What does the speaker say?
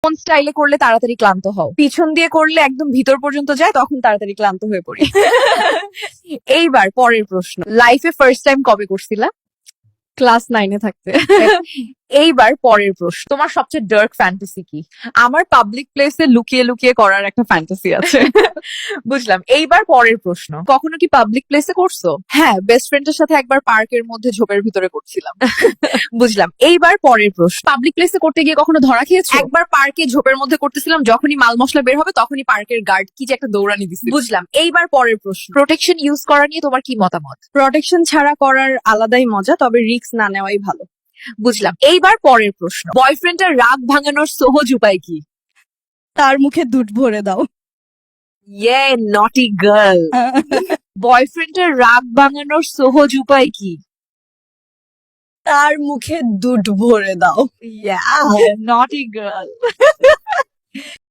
কোন স্টাইলে করলে তাড়াতাড়ি ক্লান্ত হও? পিছন দিয়ে করলে একদম ভিতর পর্যন্ত যায়, তখন তাড়াতাড়ি ক্লান্ত হয়ে পড়ি। এইবার পরের প্রশ্ন, লাইফে ফার্স্ট টাইম কবে করছিলা? ক্লাস 9-এ থাকতে। এইবার পরের প্রশ্ন, তোমার সবচেয়ে ডার্ক ফ্যান্টাসি কি? আমার পাবলিক প্লেসে লুকিয়ে লুকিয়ে করার একটা ফ্যান্টাসি আছে। বুঝলাম। এইবার পরের প্রশ্ন, কখনো কি পাবলিক প্লেসে করছো? হ্যাঁ, বেস্ট ফ্রেন্ডের সাথে একবার পার্কের মধ্যে ঝোপের ভিতরে করছিলাম। বুঝলাম। এইবার পরের প্রশ্ন, পাবলিক প্লেসে করতে গিয়ে কখনো ধরা খেয়েছো? একবার পার্কে ঝোপের মধ্যে করতেছিলাম, যখনই মাল মশলা বের হবে তখনই পার্কের গার্ড কি যে একটা দৌড়ানি দিছিল। বুঝলাম। এইবার পরের প্রশ্ন, প্রোটেকশন ইউজ করা নিয়ে তোমার কি মতামত? প্রোটেকশন ছাড়া করার আলাদাই মজা, তবে রিস্ক না নেওয়াই ভালো। বুঝলাম। এইবার পরের প্রশ্ন, বয়ফ্রেন্ডের রাগ ভাঙানোর সহজ উপায় কি? তার মুখে দুধ ভরে দাও। ইয়ে নটি গার্ল। বয়ফ্রেন্ডের রাগ ভাঙানোর সহজ উপায় কি? তার মুখে দুধ ভরে দাও। নটি গার্ল।